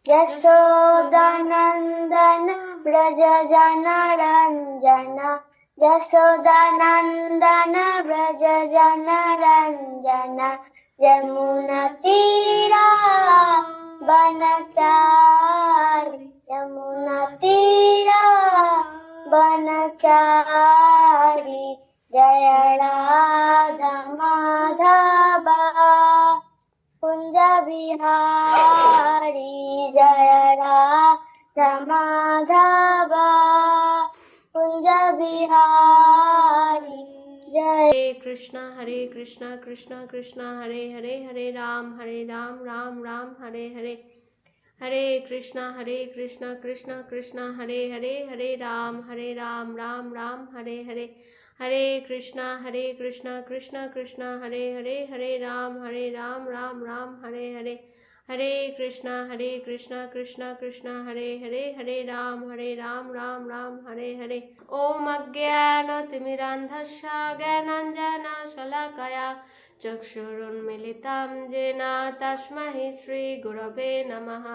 যশোদানন্দন ব্রজ জনরঞ্জন যশোদানন্দন ব্রজ জনরঞ্জন যমুনা তীরা বনচারি যমুনা তীরা বনচারি জয় রাধা মাধব কুঞ্জ বিহারি জয় রাধা মাধব কুঞ্জ বিহারি জয়। हरे कृष्णा कृष्णा कृष्णा हरे हरे हरे राम राम राम हरे हरे हरे कृष्णा कृष्णा कृष्णा हरे हरे हरे राम राम राम हरे हरे हरे कृष्णा कृष्णा कृष्णा हरे हरे हरे राम राम राम हरे हरे हरे कृष्णा कृष्णा कृष्णा हरे हरे हरे राम राम राम हरे हरे। ओम अज्ञानतिमिरान्धस्य ज्ञानाञ्जनशलाकया चक्षुरुन्मीलितं येन तस्मै श्रीगुरवे नमः।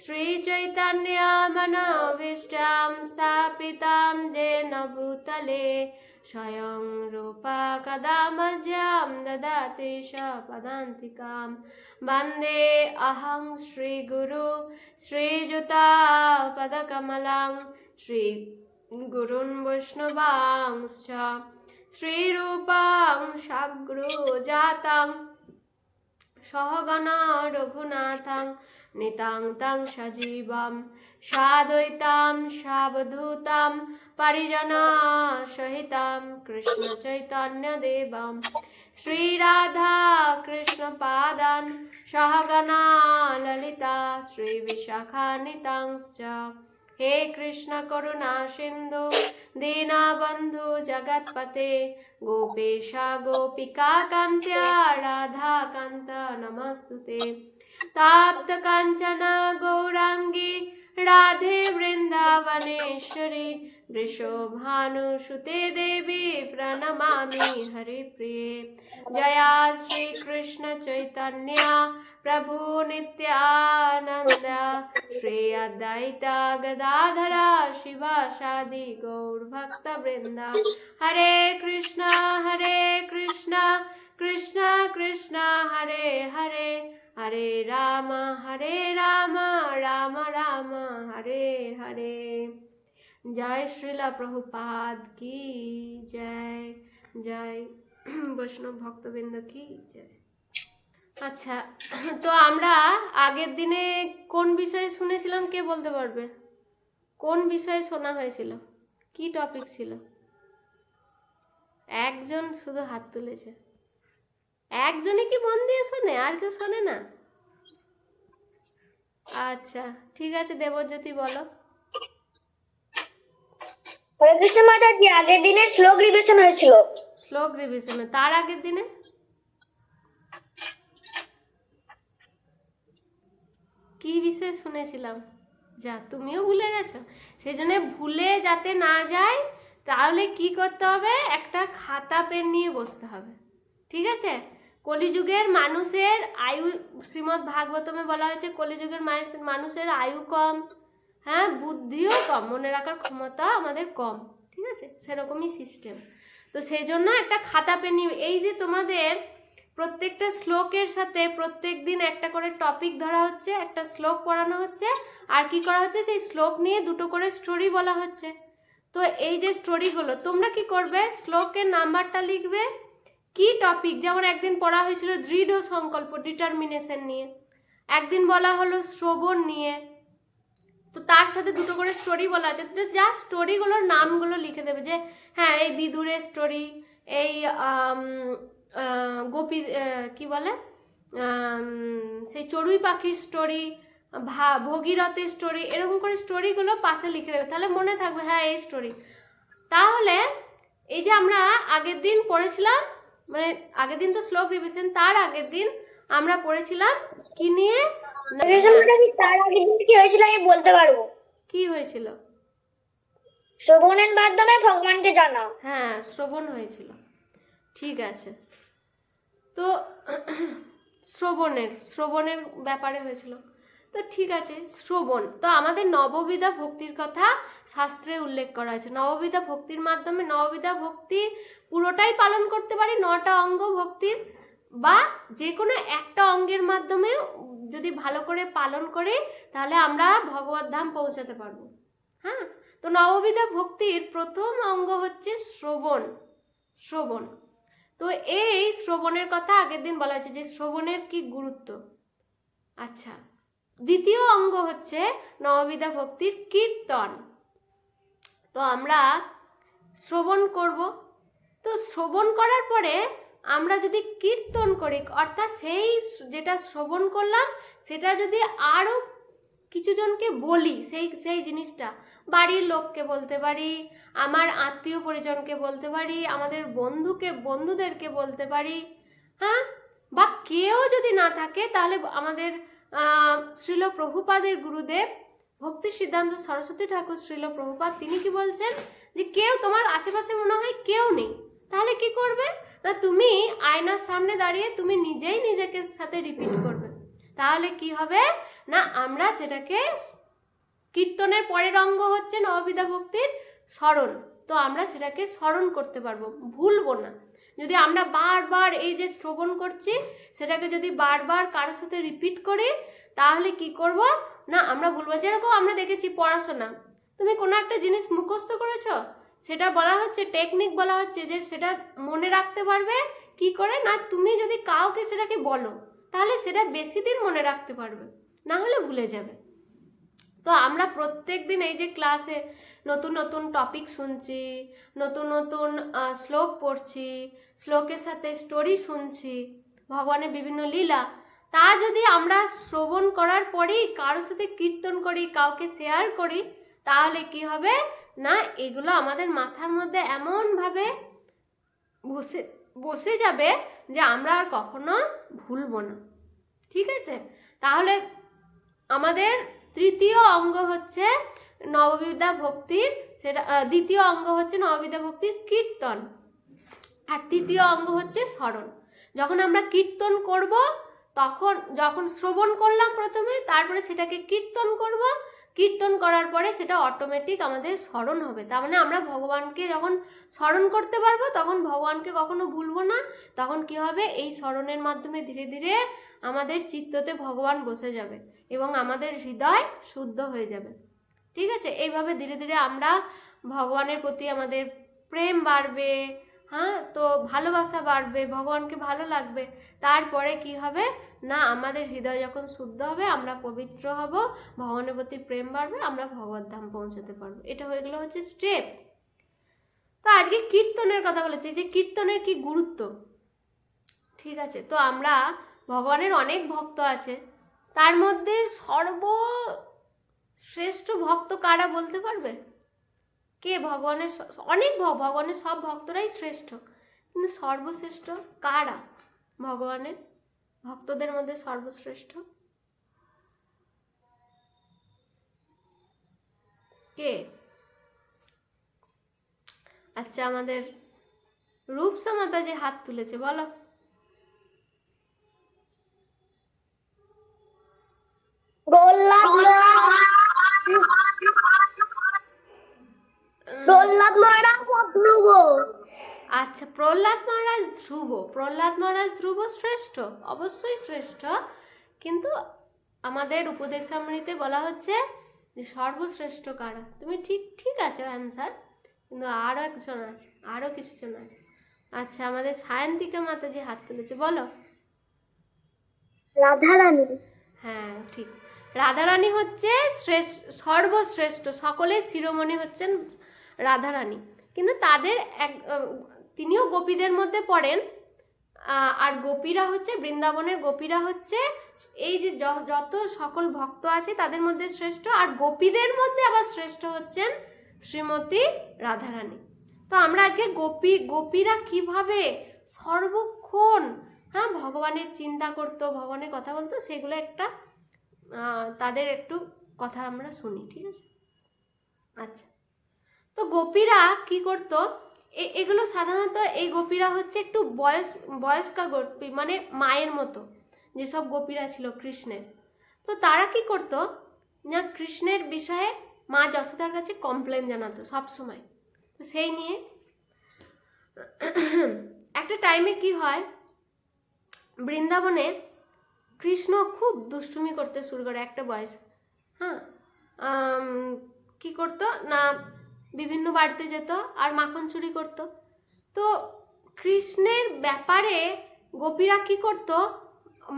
श्रीचैतन्यमनोभीष्टं स्थापितं येन भूतले स्वयं रूपा कदा मह्यं ददाति स्वपदान्तिकां वन्दे अहं श्रीगुरु श्रीयुतापदकमलं श्रीगुरुन् वैष्णवांश्च श्रीरूपं सद्गुरुजातं सहगण रघुनाथं नितं तं सजीवं साद्वैतं सावधूतं परिजनसहितं कृष्णचैतन्यदेवं श्रीराधा कृष्णपादान् सहगण ललिता श्रीविशाखान्वितांश्च। हे कृष्ण करुणा सिन्धु दीनबन्धु जगत्पते गोपेश गोपिका कान्त राधा कान्त नमस्तुते। तप्त काञ्चन गौरांगी राधे वृन्दावनेश्वरी वृषभानुसुते देवी प्रणमामि हरिप्रिये। जया श्री कृष्ण चैतन्य प्रभु नित्यानंद श्री अद्वैत गदाधर शिवासादि गौर भक्त वृंद। हरे कृष्णा कृष्णा कृष्णा हरे हरे हरे राम राम राम हरे हरे। जय श्रीला प्रभुपाद की जय, जय বৈষ্ণব ভক্তবৃন্দ কি জয়। আচ্ছা, তো আমরা আগের দিনে কোন বিষয়ে শুনেছিলাম কে বলতে পারবে? কোন বিষয়ে শোনা হয়েছিল? কি টপিক ছিল? একজন শুধু হাত তুলেছে। একজনই কি মন দিয়ে শোনে, আর কেউ শোনে না? আচ্ছা ঠিক আছে, দেবজ্যোতি বলো। হরে কৃষ্ণ মাতাজি, আগের দিনে শ্লোক রিভিশন হয়েছিল। শ্লোক রিভিশন, তার আগের দিনে কি বিষয় শুনেছিলাম? যা, তুমিও ভুলে গেছো। সেই জন্য ভুলে যাতে না যায় তাহলে কি করতে হবে, একটা খাতা পেন নিয়ে বসতে হবে, ঠিক আছে? কলিযুগের মানুষের আয়ু, শ্রীমদ্ ভাগবতমে বলা হয়েছে কলিযুগের মানুষের আয়ু কম, হ্যাঁ, বুদ্ধিও কম, মনে রাখার ক্ষমতা আমাদের কম, ঠিক আছে? সেরকমই সিস্টেম। তো সেই জন্য একটা খাতা পেন নিয়ে, এই যে তোমাদের প্রত্যেকটা শ্লোকের সাথে প্রত্যেক দিন একটা করে টপিক ধরা হচ্ছে, একটা শ্লোক পড়ানো হচ্ছে, আর কি করা হচ্ছে, সেই শ্লোক নিয়ে দুটো করে স্টোরি বলা হচ্ছে। তো এই যে স্টোরিগুলো তোমরা কি করবে, শ্লোকের নাম্বারটা লিখবে, কি টপিক, যেমন একদিন পড়া হয়েছিল দৃঢ় সংকল্প, ডিটারমিনেশন নিয়ে, একদিন বলা হলো শ্রবণ নিয়ে, তো তার সাথে দুটো করে স্টোরি বলা আছে। যা স্টোরিগুলোর নামগুলো লিখে দেবে, যে হ্যাঁ এই বিদুরের স্টোরি, এই গোপী কি বলে সেই চড়ুই পাখির স্টোরি, ভগীরথের স্টোরি, এরকম করে স্টোরিগুলো পাশে লিখে রাখবে, তাহলে মনে থাকবে হ্যাঁ এই স্টোরি। তাহলে এই যে আমরা আগের দিন পড়েছিলাম, মানে আগের দিন তো শ্লোক রিভিশন, তার আগের দিন আমরা পড়েছিলাম কি নিয়ে, তার আগের দিন কি হয়েছিল আমি বলতে পারবো। কি হয়েছিল? শ্রবণের মাধ্যমে ভগবানকে জানা। হ্যাঁ, শ্রবণ হয়েছিল, ঠিক আছে। তো শ্রবণের ব্যাপারে হয়েছিল। তো ঠিক আছে, শ্রবণ। তো আমাদের নববিধা ভক্তির কথা শাস্ত্রে উল্লেখ করা আছে। নববিধা ভক্তির মাধ্যমে, নববিধা ভক্তি পুরোটাই পালন করতে পারি, 9টা অঙ্গ ভক্তির, বা যে কোনো একটা অঙ্গের মাধ্যমে যদি ভালো করে পালন করি তাহলে আমরা ভগবত ধাম পৌঁছাতে পারবো। হ্যাঁ, তো নববিধা ভক্তির প্রথম অঙ্গ হচ্ছে শ্রবণ। শ্রবণ, তো এই শ্রবণের কথা আগের দিন বলা হয়েছে যে শ্রবণের কি গুরুত্ব। আচ্ছা, দ্বিতীয় অঙ্গ হচ্ছে নববিধা ভক্তির কীর্তন। তো আমরা শ্রবণ করব, তো শ্রবণ করার পরে আমরা যদি কীর্তন করি, অর্থাৎ সেই যেটা শ্রবণ করলাম সেটা যদি আরও কিছুজনকে বলি, সেই জিনিসটা বাড়ির লোককে বলতে পারি, আমার আত্মীয় পরিজনকে বলতে পারি, আমাদের বন্ধুদেরকে বলতে পারি, হ্যাঁ, বা কেউ যদি না থাকে তাহলে আমাদের শ্রীল প্রভুপাদের গুরুদেব ভক্তি সিদ্ধান্ত সরস্বতী ঠাকুর শ্রীল প্রভুপাদ তিনি কি বলছেন যে কেউ তোমার আশেপাশে মনে হয় কেউ নেই, তাহলে কি করবে না তুমি আয়নার সামনে দাঁড়িয়ে তুমি নিজেই নিজেকে সাথে রিপিট করবে। তাহলে কি হবে না আমরা সেটাকে, কীর্তনের পরের অঙ্গ হচ্ছে নববিধা ভক্তির স্মরণ, তো আমরা সেটাকে স্মরণ করতে পারবো, ভুলবো না। যদি আমরা বারবার এই যে শ্রবণ করছি সেটাকে যদি বারবার কারোর সাথে রিপিট করি তাহলে কি করব না আমরা ভুলবো। যেরকম আমরা দেখেছি পড়াশোনা, তুমি কোনো একটা জিনিস মুখস্থ করেছো, সেটা বলা হচ্ছে টেকনিক, বলা হচ্ছে যে সেটা মনে রাখতে পারবে কি করে না তুমি যদি কাউকে সেটাকে বলো তাহলে সেটা বেশি দিন মনে রাখতে পারবে, না হলে ভুলে যাবে। তো আমরা প্রত্যেক দিন এই যে ক্লাসে নতুন নতুন টপিক শুনছি, নতুন নতুন শ্লোক পড়ছি, শ্লোকের সাথে স্টোরি শুনছি, ভগবানের বিভিন্ন লীলা, তা যদি আমরা শ্রবণ করার পরেই কারোর সাথে কীর্তন করি, কাউকে শেয়ার করি, তাহলে কি হবে না এগুলো আমাদের মাথার মধ্যে এমনভাবে বসে যাবে যে আমরা আর কখনো ভুলবো না। ঠিক আছে, তাহলে আমাদের তৃতীয় অঙ্গ হচ্ছে নববিধা ভক্তির, সেটা দ্বিতীয় অঙ্গ হচ্ছে নববিধা ভক্তির কীর্তন, আর তৃতীয় অঙ্গ হচ্ছে স্মরণ। যখন আমরা কীর্তন করব তখন, যখন শ্রবণ করলাম প্রথমে, তারপরে সেটাকে কীর্তন করব, কীর্তন করার পরে সেটা অটোমেটিক আমাদের স্মরণ হবে। তার মানে আমরা ভগবানকে যখন স্মরণ করতে পারবো তখন ভগবানকে কখনো ভুলবো না। তখন কি হবে, এই স্মরণের মাধ্যমে ধীরে ধীরে আমাদের চিত্ততে ভগবান বসে যাবে এবং আমাদের হৃদয় শুদ্ধ হয়ে যাবে। ঠিক আছে, এইভাবে ধীরে ধীরে আমরা ভগবানের প্রতি আমাদের প্রেম বাড়বে, হ্যাঁ, তো ভালোবাসা বাড়বে, ভগবানকে ভালো লাগবে। তারপরে কি হবে না আমাদের হৃদয় যখন শুদ্ধ হবে, আমরা পবিত্র হব, ভগবানের প্রতি প্রেম বাড়বে, আমরা ভগবত ধাম পৌঁছাতে পারবো। এটা হয়ে গেল হচ্ছে স্টেপ। তো আজকে কীর্তনের কথা বলেছি যে কীর্তনের কি গুরুত্ব। ঠিক আছে, তো আমরা ভগবানের অনেক ভক্ত আছে, তার মধ্যে সর্বশ্রেষ্ঠ ভক্ত কারা বলতে পারবে? কে? ভগবানের অনেক ভগবানের সব ভক্তরাই শ্রেষ্ঠ, কিন্তু সর্বশ্রেষ্ঠ কারা? ভগবানের ভক্তদের মধ্যে সর্বশ্রেষ্ঠ কে? আচ্ছা, আমাদের রূপসা মাতা যে হাত তুলেছে, বলো। প্রহ্লাদ মহারাজ ধ্রুব। আচ্ছা, প্রহ্লাদ মহারাজ ধ্রুব, প্রহ্লাদ মহারাজ ধ্রুব শ্রেষ্ঠ, অবশ্যই শ্রেষ্ঠ, কিন্তু আমাদের উপদেশামৃতে বলা হচ্ছে যে সর্বশ্রেষ্ঠ কারা। তুমি ঠিক আছে অ্যান্সার, কিন্তু আরও একজন আছে, আরও কিছুজন আছে। আচ্ছা, আমাদের সায়ন্তিকা মাতা যে হাত তুলেছে, বলো। রাধারানী। হ্যাঁ, ঠিক, রাধারানী হচ্ছে সর্বশ্রেষ্ঠ, সকলের শিরোমণি হচ্ছেন রাধারানী, কিন্তু তাদের তিনিও গোপীদের মধ্যে পড়েন। আর গোপীরা হচ্ছে, বৃন্দাবনের গোপীরা হচ্ছে এই যে যত সকল ভক্ত আছে তাদের মধ্যে শ্রেষ্ঠ, আর গোপীদের মধ্যে আবার শ্রেষ্ঠ হচ্ছেন শ্রীমতী রাধারানী। তো আমরা আজকে গোপীরা কিভাবে সর্বক্ষণ ভগবানের চিন্তা করতো, ভগবানের কথা বলতো, সেগুলো একটা তাদের একটু কথা আমরা শুনি। ঠিক আছে, আচ্ছা, তো গোপীরা কি করতো, এগুলো সাধারণত এই গোপীরা হচ্ছে একটু বয়স্কা গোপী, মানে মায়ের মতো যেসব গোপীরা ছিল কৃষ্ণের। তো তারা কি করতো না কৃষ্ণের বিষয়ে মা যশোদার কাছে কমপ্লেন জানাতো সব সময়। তো সেই নিয়ে একটা টাইমে কি হয়, বৃন্দাবনে কৃষ্ণ খুব দুষ্টুমি করতে শুরু করে একটা বয়স। হ্যাঁ, কি করতো না বিভিন্ন বাড়িতে যেত আর মাখন চুরি করতো। তো কৃষ্ণের ব্যাপারে গোপীরা কি করতো,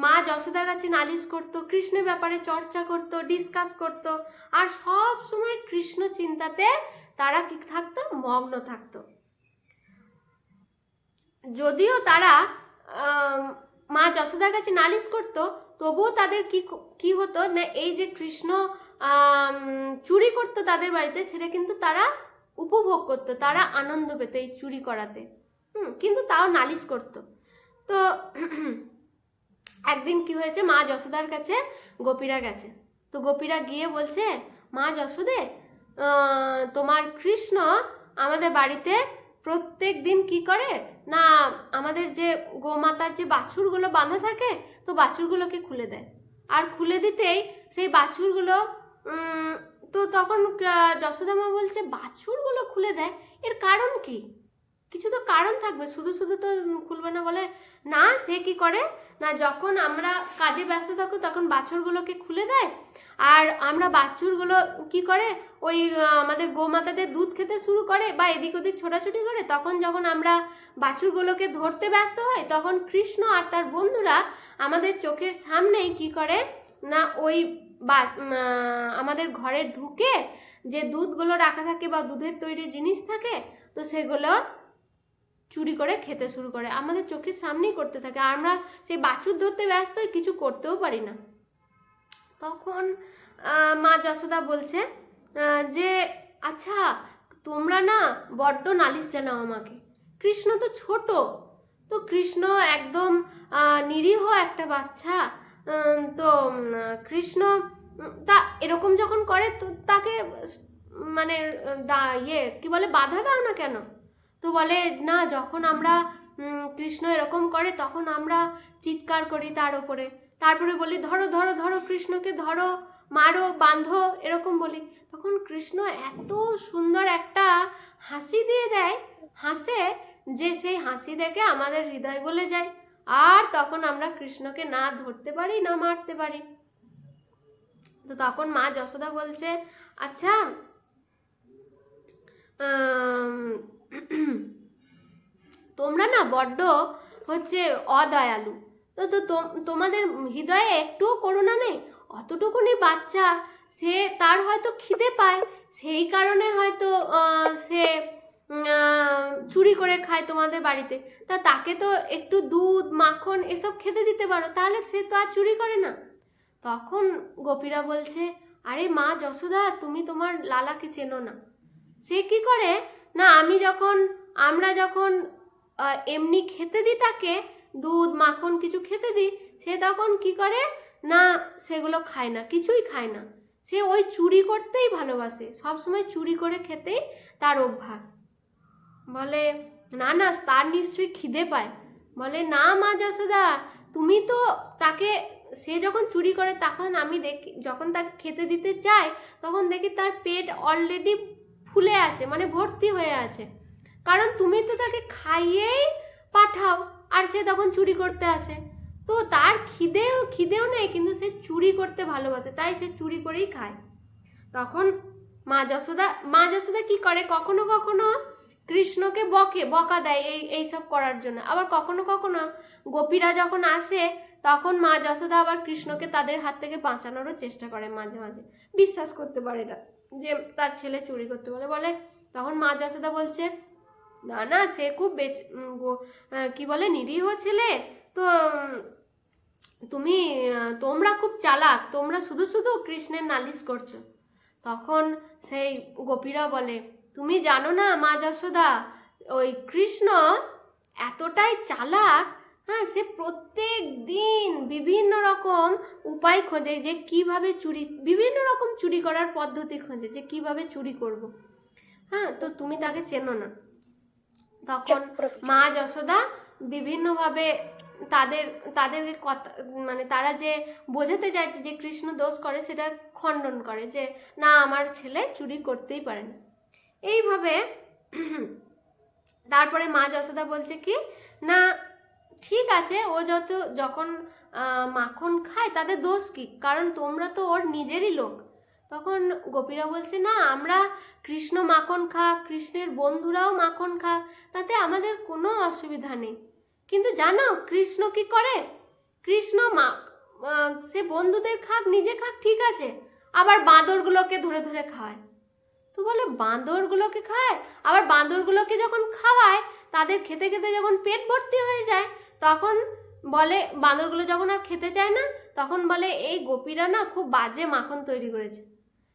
মা যশোদার কাছে নালিশ করতো, কৃষ্ণের ব্যাপারে চর্চা করতো, ডিসকাস করতো, আর সব সময় কৃষ্ণ চিন্তাতে তারা কি থাকতো, মগ্ন থাকতো। যদিও তারা মা যশোদার কাছে নালিশ করতো, তবুও তাদের কি হতো না, এই যে কৃষ্ণ চুরি করতো তাদের বাড়িতে, সেটা কিন্তু তারা উপভোগ করতো, তারা আনন্দ পেত এই চুরি করাতে। কিন্তু তাও নালিশ করতো। তো একদিন কি হয়েছে, মা যশোদার কাছে গোপীরা গেছে। তো গোপীরা গিয়ে বলছে, মা যশোদে, তোমার কৃষ্ণ আমাদের বাড়িতে প্রত্যেক দিন কি করে না, আমাদের যে গোমাতার যে বাছুরগুলো বাঁধা থাকে, তো বাছুরগুলোকে খুলে দেয়। আর খুলে দিতেই সেই বাছুরগুলো, তো তখন যশোদা মা বলছে, বাছুরগুলো খুলে দেয়, এর কারণ কি? কিছু তো কারণ থাকবে, শুধু শুধু তো খুলবে না। বলে না, সে কি করে না, যখন আমরা কাজে ব্যস্ত থাকো তখন বাছুরগুলোকে খুলে দেয়, আর আমরা বাছুরগুলো কি করে ওই আমাদের গোমাতাদের দুধ খেতে শুরু করে বা এদিক ওদিক ছোটাছুটি করে, তখন যখন আমরা বাছুরগুলোকে ধরতে ব্যস্ত হই, তখন কৃষ্ণ আর তার বন্ধুরা আমাদের চোখের সামনেই কি করে না, ওই আমাদের ঘরে ঢুকে যে দুধগুলো রাখা থাকে বা দুধের তৈরি জিনিস থাকে, তো সেগুলো চুরি করে খেতে শুরু করে, আমাদের চোখের সামনেই করতে থাকে। আর আমরা সেই বাছুর ধরতে ব্যস্ত হই, কিছু করতেও পারি না। তখন মা যশোদা বলছে যে আচ্ছা, তোমরা না বড্ড নালিশ জানাও আমাকে, কৃষ্ণ তো ছোট, তো কৃষ্ণ একদম নিরীহ একটা বাচ্চা, তো কৃষ্ণ তা এরকম যখন করে তো তাকে মানে কি বলে, বাধা দাও না কেন? তো বলে না, যখন আমরা কৃষ্ণ এরকম করে তখন আমরা চিৎকার করি তার ওপরে, তারপরে বলি ধরো ধরো ধরো, কৃষ্ণকে ধরো, মারো, বাঁধো, এরকম বলি। তখন কৃষ্ণ এত সুন্দর একটা হাসি দিয়ে দেয়, হাসে, যে সেই হাসি দেখে আমাদের হৃদয় গলে যায়, আর তখন আমরা কৃষ্ণকে না ধরতে পারি না মারতে পারি। তো তখন মা যশোদা বলছে, আচ্ছা তোমরা না বড্ড হচ্ছে অদয়ালু, তো তোমাদের হৃদয়ে একটুও করুণা নেই? অতটুকুনি বাচ্চা, সে তার হয়তো খিদে পায়, সেই কারণে হয়তো সে চুরি করে খায় তোমাদের বাড়িতে, তা তাকে তো একটু দুধ মাখন এসব খেতে দিতে পারো, তাহলে সে তো আর চুরি করে না। তখন গোপীরা বলছে, আরে মা যশোদা, তুমি তোমার লালাকে চেনো না। সে কি করে না, আমরা যখন এমনি খেতে দিই তাকে, দুধ মাখন কিছু খেতে দিই, সে তখন কি করে না, সেগুলো খায় না, কিছুই খায় না। সে ওই চুরি করতেই ভালোবাসে, সবসময় চুরি করে খেতেই তার অভ্যাস। বলে না না, তার নিশ্চয়ই খিদে পায়। বলে না মা যশোদা, তুমি তো তাকে, সে যখন চুরি করে তখন আমি দেখি, যখন তাকে খেতে দিতে চাই তখন দেখি তার পেট অলরেডি ফুলে আছে, মানে ভর্তি হয়ে আছে, কারণ তুমি তো তাকে খাইয়েই পাঠাও, আর সে তখন চুরি করতে আসে। তো তার খিদেও নেই, কিন্তু সে চুরি করতে ভালোবাসে, তাই সে চুরি করেই খায়। তখন মা যশোদা কি করে, কখনো কখনো কৃষ্ণকে বকা দেয় এইসব করার জন্য, আবার কখনো কখনো গোপীরা যখন আসে তখন মা যশোদা আবার কৃষ্ণকে তাদের হাত থেকে বাঁচানোরও চেষ্টা করে। মাঝে মাঝে বিশ্বাস করতে পারে না যে তার ছেলে চুরি করতে বলে। তখন মা যশোদা বলছে, না না, সে খুব কি বলে নিরীহ ছেলে, তো তোমরা খুব চালাক, তোমরা শুধু শুধু কৃষ্ণের নালিশ করছো। তখন সেই গোপীরা বলে, তুমি জানো না মা যশোদা, ওই কৃষ্ণ এতটাই চালাক, হ্যাঁ, সে প্রত্যেক দিন বিভিন্ন রকম উপায় খোঁজে যে কিভাবে বিভিন্ন রকম চুরি করার পদ্ধতি খোঁজে যে কিভাবে চুরি করব। হ্যাঁ, তো তুমি তাকে চেনো না। তখন মা যশোদা বিভিন্নভাবে তাদের তাদেরকে কথা মানে তারা যে বোঝাতে চাইছে যে কৃষ্ণ দোষ করে সেটা খণ্ডন করে যে না আমার ছেলে চুরি করতেই পারে না। এইভাবে তারপরে মা যশোদা বলছে কি না ঠিক আছে, ও যখন মাখন খায় তাদের দোষ কি, কারণ তোমরা তো ওর নিজেরই লোক। তখন গোপীরা বলছে না আমরা কৃষ্ণ মাখন খাক, কৃষ্ণের বন্ধুরাও মাখন খাক, তাতে আমাদের কোনো অসুবিধা নেই। কিন্তু জানো কৃষ্ণ কি করে, কৃষ্ণ সে বন্ধুদের খাক নিজে খাক ঠিক আছে, আবার বাঁদরগুলোকে ধরে ধরে খাওয়ায়। তো বলে বাঁদরগুলোকে খায়, আবার বাঁদরগুলোকে যখন খাওয়ায় তাদের খেতে খেতে যখন পেট ভর্তি হয়ে যায় তখন বলে, বাঁদরগুলো যখন আর খেতে চায় না তখন বলে এই গোপীরা না খুব বাজে মাখন তৈরি করেছে,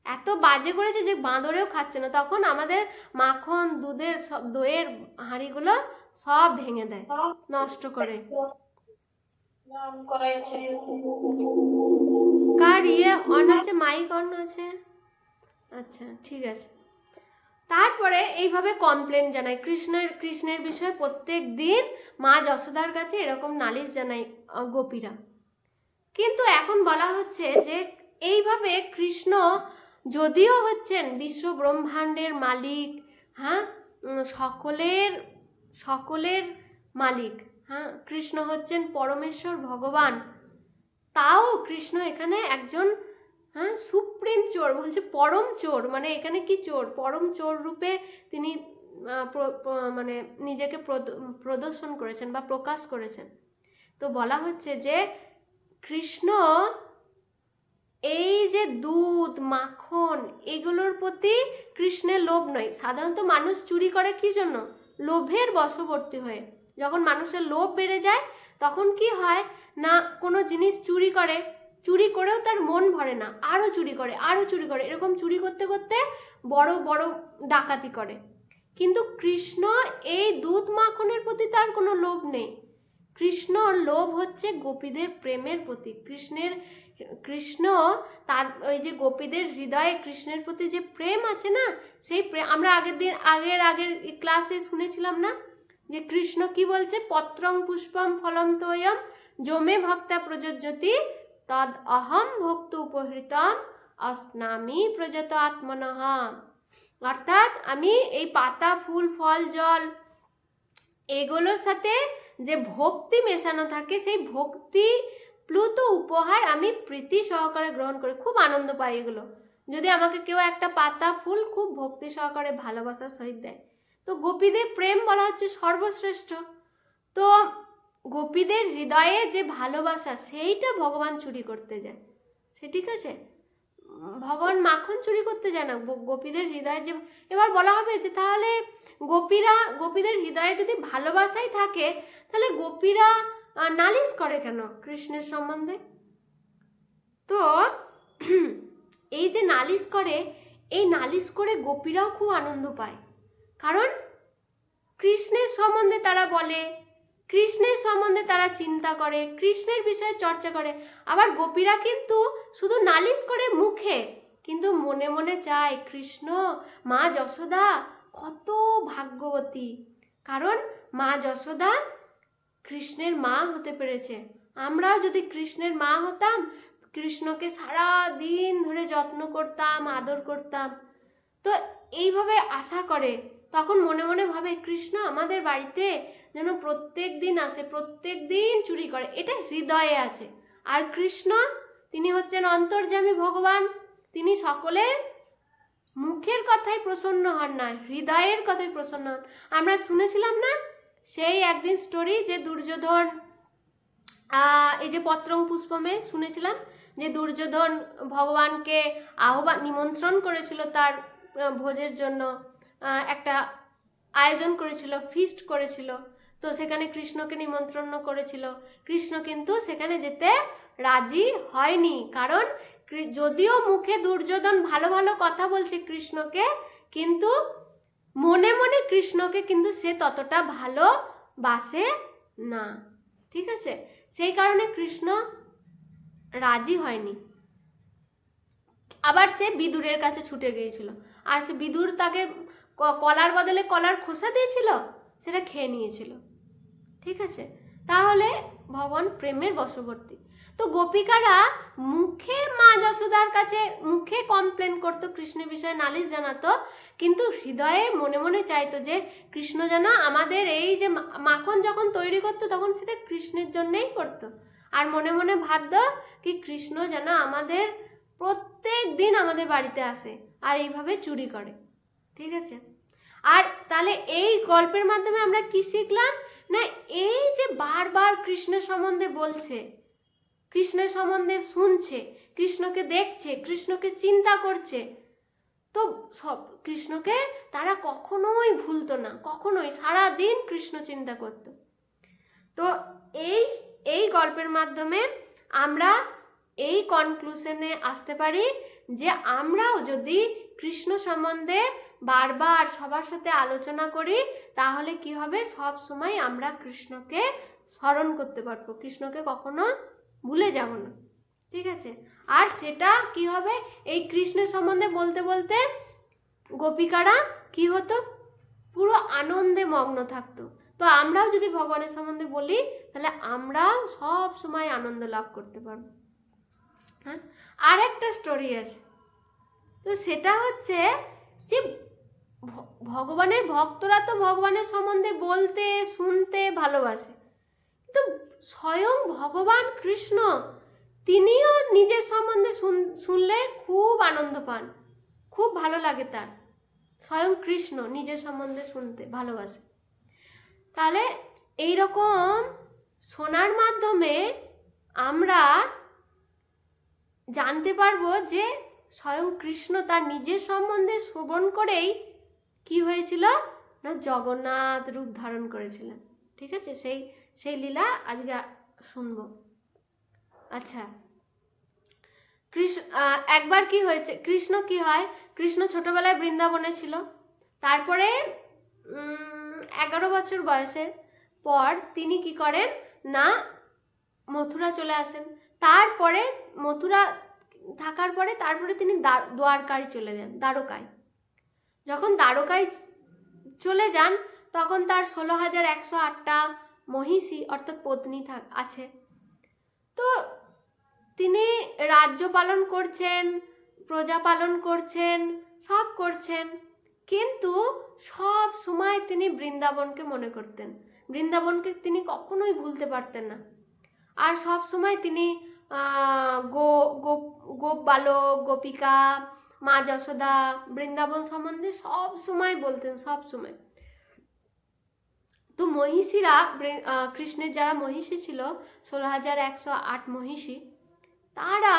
এত বাজে করেছে যে বাঁদরেও খাচ্ছে না। তখন আমাদের মাখন দুধের সব দইয়ের হাঁড়িগুলো সব ভেঙে দেয়, নষ্ট করে। কার অন আছে, মাইক অন আছে, আচ্ছা ঠিক আছে। তারপরে এইভাবে কমপ্লেন জানায় কৃষ্ণের বিষয়ে প্রত্যেক দিন মা যশোদার কাছে এরকম নালিশ জানায় গোপীরা। কিন্তু এখন বলা হচ্ছে যে এইভাবে কৃষ্ণ যদিও হচ্ছেন বিশ্ব ব্রহ্মাণ্ডের মালিক, হ্যাঁ সকলের মালিক, হ্যাঁ কৃষ্ণ হচ্ছেন পরমেশ্বর ভগবান, তাও কৃষ্ণ এখানে একজন সুপ্রিম চোর, বলছে পরম চোর, মানে এখানে কি চোর, পরম চোর রূপে তিনি মানে নিজেকে প্রদর্শন করেছেন বা প্রকাশ করেছেন। তো বলা হচ্ছে যে কৃষ্ণ এই যে দুধ মাখন এগুলোর প্রতি কৃষ্ণের লোভ নয়। সাধারণত মানুষ চুরি করে কি জন্য, লোভের বশবর্তী হয়ে। যখন মানুষের লোভ বেড়ে যায় তখন কি হয় না কোনো জিনিস চুরি করে, চুরি করেও তার মন ভরে না, আরও চুরি করে আরও চুরি করে, এরকম চুরি করতে করতে বড় বড় ডাকাতি করে। কিন্তু কৃষ্ণ এই দুধ মাখনের প্রতি তার কোনো লোভ নেই। কৃষ্ণর লোভ হচ্ছে গোপীদের প্রেমের প্রতি। কৃষ্ণ তার ওই যে গোপীদের হৃদয়ে কৃষ্ণের প্রতি যে প্রেম আছে না, সেই প্রেম আমরা আগের ক্লাসে শুনেছিলাম না যে কৃষ্ণ কি বলছে, পত্রং পুষ্পম ফলম তোয়ম যমে ভক্তা প্রযোজ্যতি তদ অহম ভক্ত উপহৃতম অস্নামি প্রযত আত্মনঃ। অর্থাৎ আমি এই পাতা ফুল ফল জল এগুলোর সাথে যে ভক্তি মেশানো থাকে সেই ভক্তি প্লুত উপহার আমি প্রীতি সহকারে গ্রহণ করি, খুব আনন্দ পাই এগুলো। যদি আমাকে কেউ একটা পাতা ফুল খুব ভক্তি সহকারে ভালোবাসার সহিত দেয়, তো গোপীদের প্রেম বলা হচ্ছে সর্বশ্রেষ্ঠ। তো গোপীদের হৃদয়ে যে ভালোবাসা সেইটা ভগবান চুরি করতে যায়, সে ঠিক আছে, ভগবান মাখন চুরি করতে যায় না, গোপীদের হৃদয়ে যে। এবার বলা হবে যে তাহলে গোপীদের হৃদয়ে যদি ভালোবাসাই থাকে তাহলে গোপীরা নালিশ করে কেন কৃষ্ণের সম্বন্ধে? তো এই যে নালিশ করে, এই নালিশ করে গোপীরাও খুব আনন্দ পায়, কারণ কৃষ্ণের সম্বন্ধে তারা বলে, কৃষ্ণের সম্বন্ধে তারা চিন্তা করে, কৃষ্ণের বিষয়ে চর্চা করে। আবার গোপীরা কিন্তু শুধু নালিশ করে মুখে, কিন্তু মনে মনে চায় কৃষ্ণ মা যশোদা কত ভাগ্যবতী, কারণ মা যশোদা কৃষ্ণের মা হতে পেরেছে। আমরাও যদি কৃষ্ণের মা হতাম, কৃষ্ণকে সারা দিন ধরে যত্ন করতাম, আদর করতাম। তো এইভাবে আশা করে, তখন মনে মনে ভাবে কৃষ্ণ আমাদের বাড়িতে যেন প্রত্যেক দিন আসে, প্রত্যেক দিন চুরি করে, এটা হৃদয়ে আছে। আর কৃষ্ণ তিনি হচ্ছেন অন্তর্যামী ভগবান, তিনি সকলের মুখের কথাই প্রসন্ন হন না, হৃদয়ের কথাই প্রসন্ন হন। আমরা শুনেছিলাম না সেই একদিন স্টোরি, যে দুর্যোধন এই যে পত্রং পুষ্পমে শুনেছিলাম যে দুর্যোধন ভগবানকে নিমন্ত্রণ করেছিল তার ভোজের জন্য, একটা আয়োজন করেছিল, ফিস্ট করেছিল। তো সেখানে কৃষ্ণকে নিমন্ত্রণ করেছিল, কৃষ্ণ কিন্তু সেখানে যেতে রাজি হয়নি, কারণ যদিও মুখে দুর্যোধন ভালো ভালো কথা বলছে কৃষ্ণকে, কিন্তু মনে মনে কৃষ্ণকে কিন্তু সে ততটা ভালোবাসে না, ঠিক আছে, সেই কারণে কৃষ্ণ রাজি হয়নি। আবার সে বিদুরের কাছে ছুটে গিয়েছিল, আর সে বিদুর তাকে কলার বদলে কলার খোসা দিয়েছিল, সেটা খেয়ে নিয়েছিল, ঠিক আছে। তাহলে ভগবান প্রেমের বশবর্তী। তো গোপিকারা মুখে মা যশোদার কাছে মুখে কমপ্লেন করতো, কৃষ্ণের বিষয়ে নালিশ জানাতো, কিন্তু হৃদয়ে মনে মনে চাইতো যে কৃষ্ণ যেন আমাদের এই যে মাখন যখন তৈরি করতো তখন সেটা কৃষ্ণের জন্যেই করতো। আর মনে মনে ভাবতো কি কৃষ্ণ যেন আমাদের প্রত্যেক দিন আমাদের বাড়িতে আসে আর এইভাবে চুরি করে। ঠিক আছে, আর তাহলে এই গল্পের মাধ্যমে আমরা কি শিখলাম না, এই যে বারবার কৃষ্ণের সম্বন্ধে বলছে, কৃষ্ণের সম্বন্ধে শুনছে, কৃষ্ণকে দেখছে, কৃষ্ণকে চিন্তা করছে, তো সব কৃষ্ণকে তারা কখনোই ভুলতো না, কখনোই সারা দিন কৃষ্ণ চিন্তা করতো। তো এই গল্পের মাধ্যমে আমরা এই কনক্লুশনে আসতে পারি যে আমরাও যদি কৃষ্ণ সম্বন্ধে বারবার সবার সাথে আলোচনা করি তাহলে কি হবে, সব সময় আমরা কৃষ্ণকে স্মরণ করতে পারবো, কৃষ্ণকে কখনো ভুলে যাব না। ঠিক আছে, আর সেটা কি হবে, এই কৃষ্ণের সম্বন্ধে বলতে বলতে গোপিকারা কি হতো, পুরো আনন্দে মগ্ন থাকতো। তো আমরাও যদি ভগবানের সম্বন্ধে বলি তাহলে আমরাও সব সময় আনন্দ লাভ করতে পারবো। হ্যাঁ, আর একটা স্টোরি আছে, তো সেটা হচ্ছে যে ভগবানের ভক্তরা তো ভগবানের সম্বন্ধে বলতে শুনতে ভালোবাসে, কিন্তু স্বয়ং ভগবান কৃষ্ণ তিনিও নিজের সম্বন্ধে শুনলে খুব আনন্দ পান, খুব ভালো লাগে তার। স্বয়ং কৃষ্ণ নিজের সম্বন্ধে শুনতে ভালোবাসে। তাহলে এইরকম শোনার মাধ্যমে আমরা জানতে পারবো যে স্বয়ং কৃষ্ণ তার নিজের সম্বন্ধে শ্রবণ করেই কি হয়েছিল না, জগন্নাথ রূপ ধারণ করেছিলেন। ঠিক আছে, সেই লীলা আজকে শুনবো। আচ্ছা, একবার কি হয়েছে, কৃষ্ণ কি হয়, কৃষ্ণ ছোটবেলায় বৃন্দাবনে ছিল, তারপরে 11 বছর বয়সের পর তিনি কি করেন না মথুরা চলে আসেন। তারপরে মথুরা থাকার পরে তারপরে তিনি দ্বারকায় চলে যান, দ্বারকায়। যখন দ্বারকায় চলে যান তখন তার 16,108টা মহিষী অর্থাৎ পত্নী আছে। তো তিনি রাজ্য পালন করছেন, প্রজা পালন করছেন, সব করছেন, কিন্তু সব সময় তিনি বৃন্দাবনকে মনে করতেন, বৃন্দাবনকে তিনি কখনোই ভুলতে পারতেন না। আর সব সময় তিনি গোপ বালক, গোপিকা, মা যশোদা, বৃন্দাবন সম্বন্ধে সব সময় বলতেন, সব সময়। তো মহিষীরা, কৃষ্ণের যারা মহিষী ছিল 16,108 মহিষী, তারা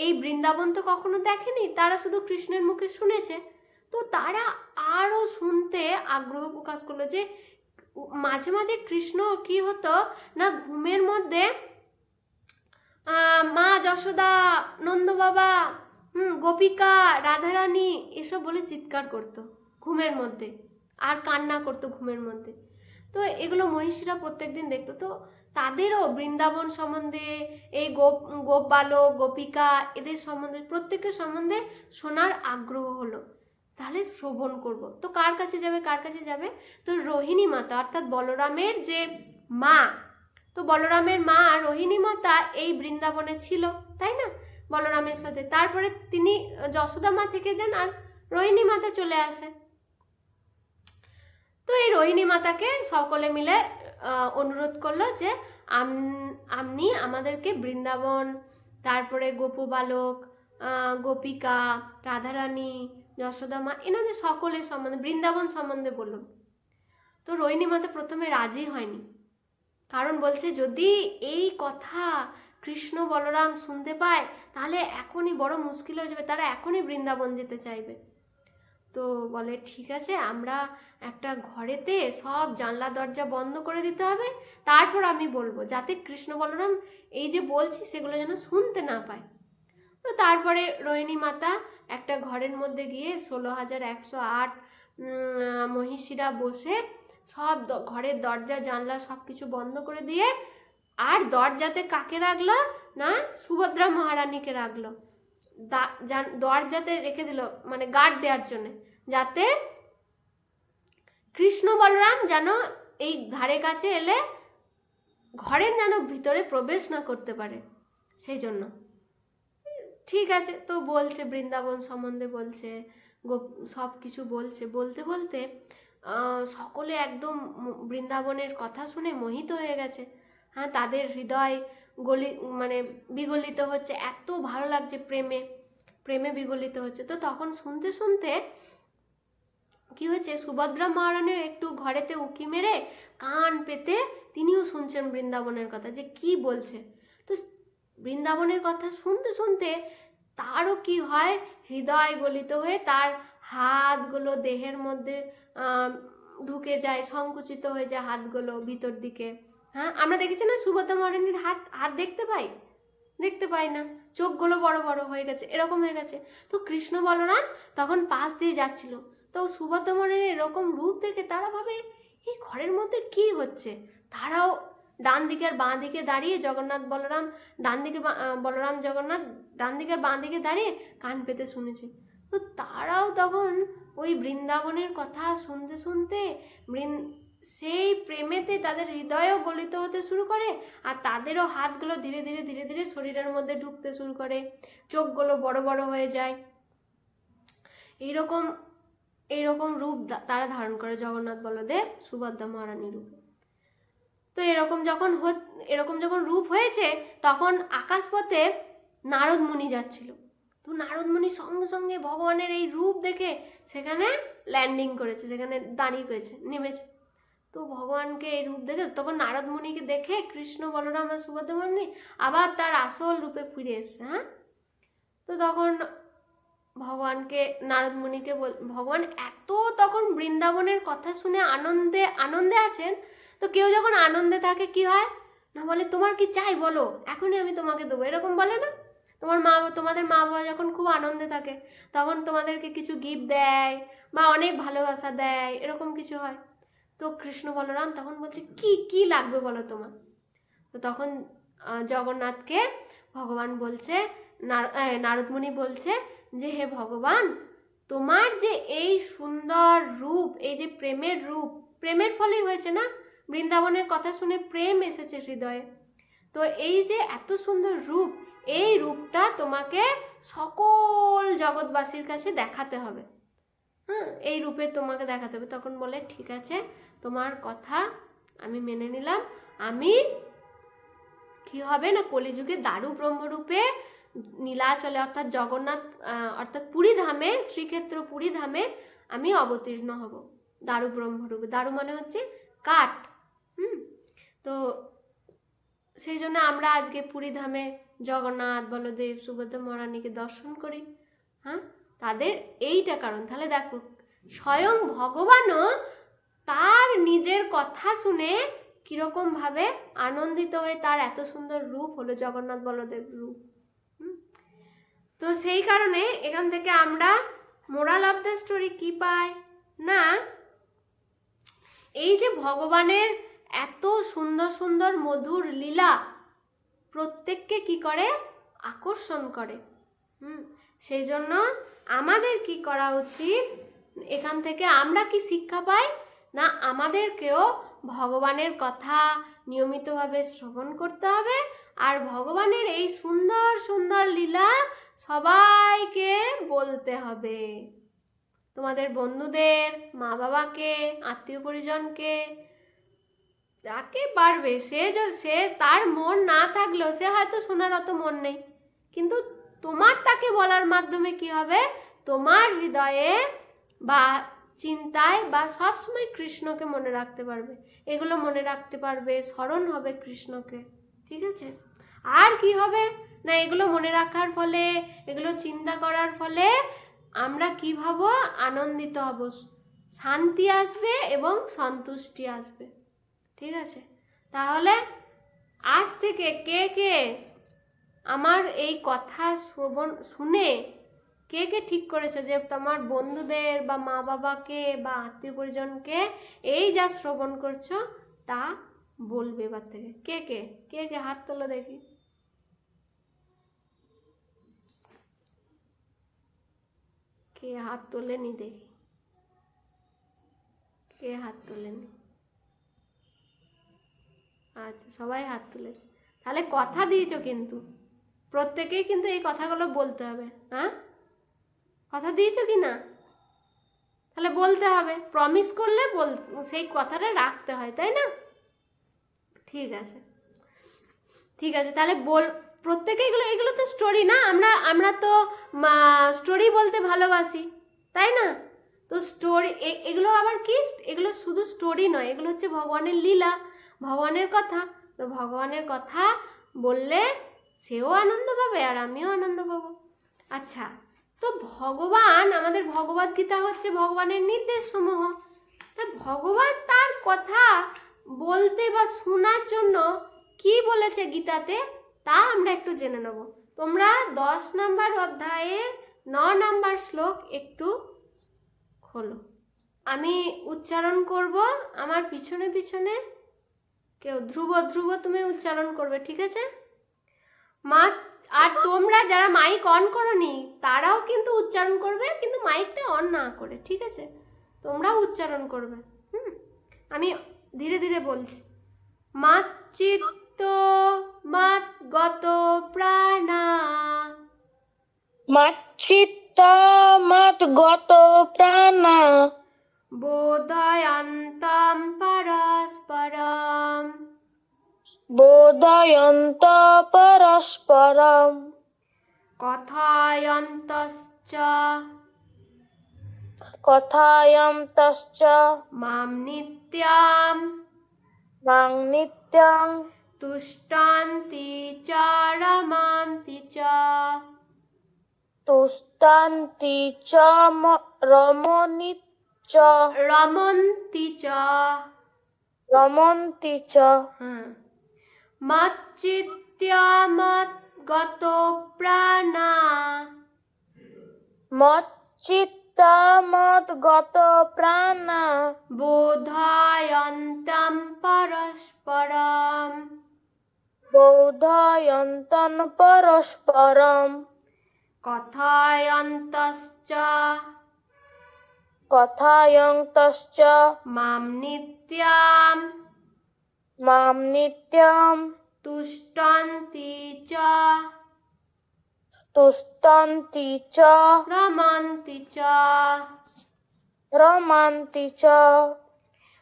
এই বৃন্দাবন তো কখনো দেখেনি, তারা শুধু কৃষ্ণের মুখে শুনেছে। তো তারা আরো শুনতে আগ্রহ প্রকাশ করলো যে মাঝে মাঝে কৃষ্ণ কি হতো না, ঘুমের মধ্যে মা যশোদা, নন্দ বাবা, গোপিকা, রাধারানী এসব বলে চিৎকার করতো ঘুমের মধ্যে, আর কান্না করতো ঘুমের মধ্যে। তো এগুলো মহিষীরা প্রত্যেকদিন দেখতো। তো তাদেরও বৃন্দাবন সম্বন্ধে, এই গোপ বালক, গোপিকা, এদের সম্বন্ধে, প্রত্যেকের সম্বন্ধে শোনার আগ্রহ হলো, তাহলে শ্রবণ করব। তো কার কাছে যাবে, কার কাছে যাবে, তো রোহিণী মাতা অর্থাৎ বলরামের যে মা, তো বলরামের মা রোহিণী মাতা এই বৃন্দাবনে ছিল, তাই না, বলরামের সাথে। তারপরে তিনি যশোদা মা থেকে যান আর রোহিণী মাতা চলে আসে। তো এই রোহিণী মাতাকে সকলে মিলে অনুরোধ করলো যে আপনি আমাদেরকে বৃন্দাবন, তারপরে গোপবালক, গোপিকা, রাধারানী, যশোদা মা, এনাদের সকলের সম্বন্ধে, বৃন্দাবন সম্বন্ধে বলুন। তো রোহিণী মাতা প্রথমে রাজি হয়নি, কারণ বলছে যদি এই কথা কৃষ্ণ বলরাম শুনতে পায় তাহলে এখনই বড় মুশকিল হয়ে যাবে, তারা এখনই বৃন্দাবন যেতে চাইবে। তো বলে ঠিক আছে, আমরা একটা ঘরেতে সব জানলা দরজা বন্ধ করে দিতে হবে, তারপর আমি বলবো, যাতে কৃষ্ণ বলরাম এই যে বলছি সেগুলো যেন শুনতে না পায়। তো তারপরে রোহিণী মাতা একটা ঘরের মধ্যে গিয়ে 16,108 মহিষীরা বসে সব ঘরের দরজা জানলা সব কিছু বন্ধ করে দিয়ে, আর দরজাতে কাকে রাখলো না, সুভদ্রা মহারানীকে রাখলো, দরজাতে রেখে দিল, মানে গার্ড দেওয়ার জন্য, যাতে কৃষ্ণ বলরাম যেন এই ধারে কাছে এলে ঘরের যেন ভিতরে প্রবেশ না করতে পারে, সেই জন্য। ঠিক আছে, তো বলছে বৃন্দাবন সম্বন্ধে, বলছে সব কিছু বলছে, বলতে বলতে সকলে একদম বৃন্দাবনের কথা শুনে মোহিত হয়ে গেছে। হ্যাঁ, তাদের হৃদয় মানে বিগলিত হচ্ছে, এত ভালো লাগছে, প্রেমে প্রেমে বিগলিত হচ্ছে। তো তখন শুনতে শুনতে কি হয়েছে, সুভদ্রা মহারানী একটু ঘরেতে উঁকি মেরে কান পেতে তিনিও শুনছেন বৃন্দাবনের কথা, যে কি বলছে। তো বৃন্দাবনের কথা শুনতে শুনতে তারও কি হয়, হৃদয় গলিত হয়ে তার হাতগুলো দেহের মধ্যে ঢুকে যায়, সংকুচিত হয়ে যায় হাতগুলো ভিতর দিকে। হ্যাঁ, আমরা দেখেছি না সুভদ্রা মহারানীর হাত দেখতে পাই না, চোখগুলো বড় বড় হয়ে গেছে, এরকম হয়ে গেছে। তো কৃষ্ণ বলরাম তখন পাশ দিয়ে যাচ্ছিল, তো সুভদ্রা মহারানীর এরকম রূপ দেখে তারা ভাবে এই ঘরের মধ্যে কি হচ্ছে। তারাও ডান দিকে আর বাঁ দিকে দাঁড়িয়ে, জগন্নাথ বলরাম ডান দিকে, বলরাম জগন্নাথ ডান দিকে আর বাঁ দিকে দাঁড়িয়ে কান পেতে শুনেছে। তো তারাও তখন ওই বৃন্দাবনের কথা শুনতে শুনতে সেই প্রেমেতে তাদের হৃদয়ও গলিত হতে শুরু করে, আর তাদেরও হাতগুলো ধীরে ধীরে ধীরে ধীরে শরীরের মধ্যে ঢুকতে শুরু করে, চোখগুলো বড় বড় হয়ে যায়। এইরকম রূপ তারা ধারণ করে, জগন্নাথ বলদেব সুভদ্রা মহারানী রূপ। তো এরকম যখন রূপ হয়েছে, তখন আকাশপথে নারদ মুনি যাচ্ছিল। তো নারদ মুনি সঙ্গে সঙ্গে ভগবানের এই রূপ দেখে সেখানে ল্যান্ডিং করেছে, সেখানে দাঁড়িয়ে গেছে, নেমেছে। তো ভগবানকে এই রূপ দেখে, তখন নারদ মুনিকে দেখে কৃষ্ণ বলরাম আর সুভদ্রা মহারানী আবার তার আসল রূপে ফিরে এসছে। হ্যাঁ, তো তখন ভগবানকে, নারদ মুনিকে ভগবান এত তখন বৃন্দাবনের কথা শুনে আনন্দে আছেন। তো কেউ যখন আনন্দে থাকে কি হয় না, বলে তোমার কি চাই বলো, এখনই আমি তোমাকে দেবো, এরকম বলে না? তোমাদের মা বাবা যখন খুব আনন্দে থাকে তখন তোমাদেরকে কিছু গিফট দেয় বা অনেক ভালোবাসা দেয়, এরকম কিছু হয়। তো কৃষ্ণ বলরাম তখন বলছে কি কি লাগবে বলো তোমার। তো তখন জগন্নাথকে ভগবান বলছে, নারদ মুনি বলছে যে হে ভগবান, তোমার যে এই সুন্দর রূপ, এই যে প্রেমের রূপ, প্রেমের ফলেই হয়েছে না, বৃন্দাবনের কথা শুনে প্রেম এসেছে হৃদয়ে। তো এই যে এত সুন্দর রূপ, এই রূপটা তোমাকে সকল জগৎবাসীর কাছে দেখাতে হবে। হ্যাঁ, এই রূপে তোমাকে দেখাতে হবে। তখন বলে ঠিক আছে, তোমার কথা আমি মেনে নিলাম। আমি কি হবে না, কলিযুগে দারু ব্রহ্মরূপে নীলাচলে অর্থাৎ জগন্নাথ অর্থাৎ পুরীধামে, শ্রীক্ষেত্র পুরীধামে আমি অবতীর্ণ হব দারু ব্রহ্মরূপে। দারু মানে হচ্ছে কাঠ। তো সেই জন্য আমরা আজকে পুরীধামে জগন্নাথ বলদেব সুভদ্রা মহারানীকে দর্শন করি। হ্যাঁ, তাদের এইটা কারণ। তাহলে দেখো, স্বয়ং ভগবানও তার নিজের কথা শুনে কিরকম ভাবে আনন্দিত হয়ে তার এত সুন্দর রূপ হলো, জগন্নাথ বলদেব রূপ। তো সেই কারণে এখান থেকে আমরা মোরাল অফ দ্য স্টোরি কি পাই না, এই যে ভগবানের এত সুন্দর সুন্দর মধুর লীলা প্রত্যেককে কি করে, আকর্ষণ করে। সেই জন্য আমাদের কি করা উচিত, এখান থেকে আমরা কি শিক্ষা পাই না, আমাদেরকেও ভগবানের কথা নিয়মিতভাবে শ্রবণ করতে হবে, আর ভগবানের এই সুন্দর সুন্দর লীলা সবাইকে বলতে হবে। তোমাদের বন্ধুদের, মা বাবাকে, আত্মীয় পরিজনকে, যাকে পারবে, সে তার মন না থাকলেও, সে হয়তো শোনার অত মন নেই, কিন্তু তোমার তাকে বলার মাধ্যমে কি হবে, তোমার হৃদয়ে বা চিন্তায় বা সবসময় কৃষ্ণকে মনে রাখতে পারবে, এগুলো মনে রাখতে পারবে, স্মরণ হবে কৃষ্ণকে। ঠিক আছে, আর কি হবে না, এগুলো মনে রাখার ফলে, এগুলো চিন্তা করার ফলে আমরা কি ভাবো, আনন্দিত হব, শান্তি আসবে এবং সন্তুষ্টি আসবে। ঠিক আছে, তাহলে আজ থেকে কে কে আমার এই কথা শুনে কে কে ঠিক করেছে যে তোমার বন্ধুদের বা মা বাবাকে বা আত্মীয় পরিজনকে এই যা শ্রবণ করছো তা বলবে এবার থেকে? কে কে কে কে হাত তোলো দেখি। কে হাত তোলেনি দেখি, কে হাত তোলেনি? আচ্ছা, সবাই হাত তুলেছে। তাহলে কথা দিয়েছো কিন্তু, প্রত্যেকেই কিন্তু এই কথাগুলো বলতে হবে। হ্যাঁ, কথা দিয়েছো কি না? তাহলে বলতে হবে, প্রমিস করলে সেই কথাটা রাখতে হয়, তাই না? ঠিক আছে, ঠিক আছে। তাহলে প্রত্যেকে এগুলো তো স্টোরি না, আমরা তো স্টোরি বলতে ভালোবাসি, তাই না? তো স্টোরি এগুলো আবার কি, এগুলো শুধু স্টোরি নয়, এগুলো হচ্ছে ভগবানের লীলা, ভগবানের কথা। তো ভগবানের কথা বললে সেও আনন্দ পাবে আর আমিও আনন্দ পাবো। আচ্ছা, তো ভগবান, আমাদের ভগবদ গীতা হচ্ছে ভগবানের নির্দেশ সমূহ। তা ভগবান তার কথা বলতে বা শোনার জন্য কি বলেছে গীতাতে, তা আমরা একটু জেনে নেব। তোমরা 10 নম্বর অধ্যায়ের 9 নম্বর শ্লোক একটু খোলো। আমি উচ্চারণ করব, আমার পিছনে পিছনে কেউ ধ্রুব ধ্রুব তুমি উচ্চারণ করবে, ঠিক আছে? মা, আর তোমরা যারা মাইক অন করনি তারাও কিন্তু উচ্চারণ করবে, কিন্তু মাইকটা অন না করে, ঠিক আছে? তোমরাও উচ্চারণ করবে। আমি ধীরে ধীরে বলছি। মাত চিত্ত মাত গত প্রাণা, মাচ্চিত্তা মাত গত প্রাণা, বোধয়ন্তাম পরস্পরম, বোধয়ন্ত পরস্পরম, কথায়ন্তশ্চ কথায়ন্তশ্চ মাম নিত্যম মাং নিত্যং তুষ্টান্তি চ রমান্তি চ, তুষ্টান্তি চ রমণীচ রমন্তি চ। রমন্তি চ। মচ্চিত্যামত গত প্রাণা, মচ্চিত্তা মত গত প্রাণা, বোধয়ন্তম পরস্পরম, বোধয়ন্তং পরস্পরম, কথায়ন্তশ্চ কথায়ন্তশ্চ মাম নিত্যম মাম নিত্যং তুষ্টান্তি চ তুষ্টান্তি চ রমন্তি চ। রমন্তি চ।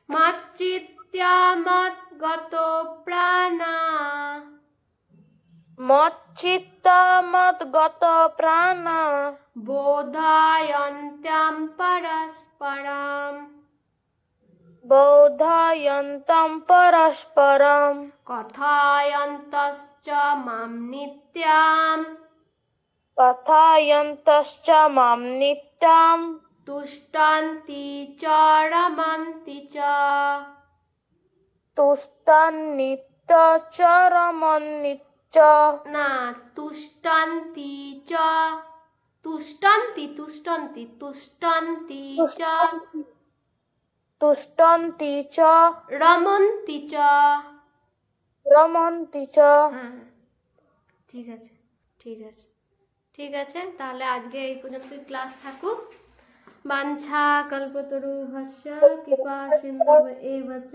মচ্চিত্যামত গত প্রাণা, মচ্চিত্তা মত গত প্রাণা, বোধয়ন্তম পরস্পরম, বোধয়ন্তং পরস্পরম, কথায়ন্তশ্চ মাম নিত্যম কথায়ন্তশ্চ মাম নিত্যং তুষ্টান্তি চ রমন্তি চ। তুষ্টান্নিত্য চ রমন্নিচ্চ। না, তুষ্টান্তি চ, তুষ্টান্তি তুষ্টান্তি তুষ্টান্তি চ তুষ্টন্তি চ রমন্তি চ। রমন্তি চ। হ্যাঁ, ঠিক আছে, ঠিক আছে, ঠিক আছে। তাহলে আজকে এই পর্যন্তই ক্লাস থাকুক। বাঞ্ছা কল্পতরুভ্যশ্চ কৃপা সিন্ধুভ এব চ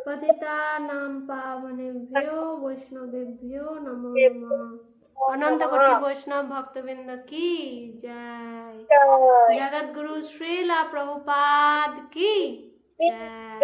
পতিতানাং পাবনেভ্যো বৈষ্ণবেভ্যো নমো নমঃ। অনন্ত কোটি বৈষ্ণব ভক্তবৃন্দ কি জয়। জগৎগুরু শ্রীলা প্রভুপাদ কি জয়।